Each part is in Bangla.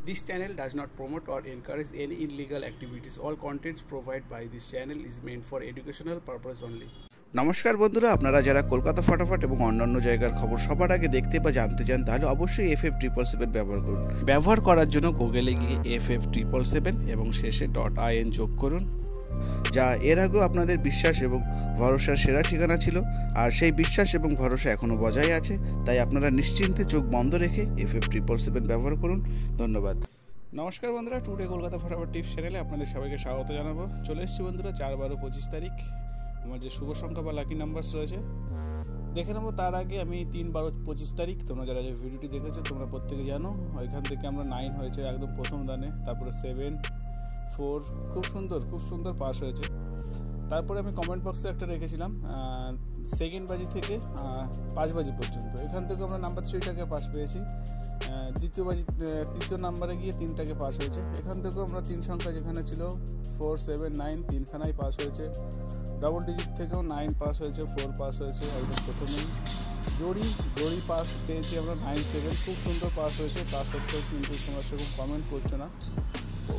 This channel does not promote or encourage any illegal activities. All contents provided by this channel is meant for educational purpose only. নমস্কার বন্ধুরা, আপনারা যারা কলকাতা ফটাফট এবং অন্যান্য জায়গার খবর সবার আগে দেখতে বা জানতে চান তাহলে অবশ্যই FF777 ব্যবহার করুন। ব্যবহার করার জন্য গুগলে গিয়ে FF777 এবং শেষে .in যোগ করুন, যা এর আগেও আপনাদের বিশ্বাস এবং ভরসার সেরা ঠিকানা ছিল, আর সেই বিশ্বাস এবং ভরসা এখনও বজায় আছে। তাই আপনারা নিশ্চিন্তে চোখ বন্ধ রেখে FF777 ব্যবহার করুন। ধন্যবাদ। নমস্কার বন্ধুরা, টুডে কলকাতা ফটাফট টিপস চ্যানেলে আপনাদের সবাইকে স্বাগত জানাবো। চলে এসেছি বন্ধুরা 4-12-25 তারিখ আমার যে শুভ সংখ্যা বা লাকি নাম্বারস রয়েছে দেখে নেবো। তার আগে আমি 3-12-25 তারিখ, তোমরা যারা যে ভিডিওটি দেখেছো তোমরা প্রত্যেকে জানো, ওইখান থেকে আমরা 9 হয়েছে একদম প্রথম দানে, তারপরে 7, 4 খুব সুন্দর পাস হয়েছে। তারপরে আমি কমেন্ট বক্সে একটা রেখেছিলাম সেকেন্ড বাজি থেকে 5 বাজি পর্যন্ত, এখান থেকে আমরা নাম্বার 3টাকে পাস পেয়েছি। তৃতীয় নাম্বারে গিয়ে 3টাকে পাস হয়েছে। এখান থেকেও আমরা 3 সংখ্যা যেখানে ছিল 4, 7, 9 তিনখানাই পাস হয়েছে। ডবল ডিজিট থেকেও 9 পাস হয়েছে, 4 পাস হয়েছে একদম প্রথমেই। জড়ি পাস পেয়েছি আমরা 9, 7 খুব সুন্দর পাস হয়েছে। তা সত্ত্বেও কিন্তু তোমরা সেরকম কমেন্ট করছো না।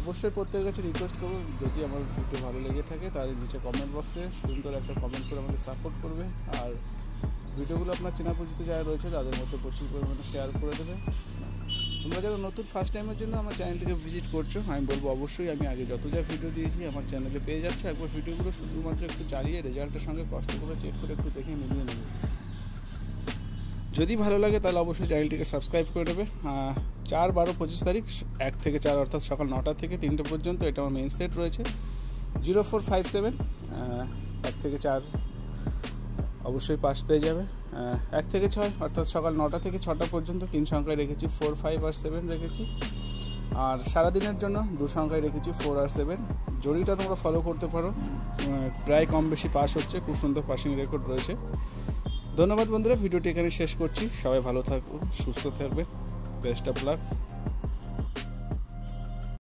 অবশ্যই প্রত্যেকের কাছে রিকোয়েস্ট করবো, যদি আমার ভিডিও ভালো লেগে থাকে তাহলে নিচে কমেন্ট বক্সে সুন্দর একটা কমেন্ট করে আমাকে সাপোর্ট করবে, আর ভিডিওগুলো আপনার চেনা পরিচিত যারা রয়েছে তাদের মধ্যে প্রচুর পরিমাণে শেয়ার করে দেবে। তোমরা যারা নতুন ফার্স্ট টাইমের জন্য আমার চ্যানেলটিকে ভিজিট করছো, আমি বলবো অবশ্যই আমি আগে যত যা ভিডিও দিয়েছি আমার চ্যানেলে পেয়ে যাচ্ছ। একবার ভিডিওগুলো শুধুমাত্র একটু চালিয়ে রেজাল্টের সঙ্গে কষ্ট করে চেক করে একটু দেখে মিলিয়ে নেবে। যদি ভালো লাগে তাহলে অবশ্যই চ্যানেলটিকে সাবস্ক্রাইব করে নেবে। 4-12-25 তারিখ 1 থেকে 4 অর্থাৎ সকাল 9টা থেকে 3টে পর্যন্ত এটা আমার মেইন সেট রয়েছে। 0457 1 থেকে 4 অবশ্যই পাস পেয়ে যাবে। 1 থেকে 6 অর্থাৎ সকাল 9টা থেকে 6টা পর্যন্ত 3 সংখ্যায় রেখেছি, 4, 5 আর 7 রেখেছি। আর সারাদিনের জন্য 2 সংখ্যায় রেখেছি, 4 আর 7। জড়িটা তোমরা ফলো করতে পারো, প্রায় কম বেশি পাস হচ্ছে, খুব সুন্দর পাসিং রেকর্ড রয়েছে। ধন্যবাদ বন্ধুরা, ভিডিওটি এখানে শেষ করছি। সবাই ভালো থাকুন, সুস্থ থাকবেন, বেস্ট অফ লাক।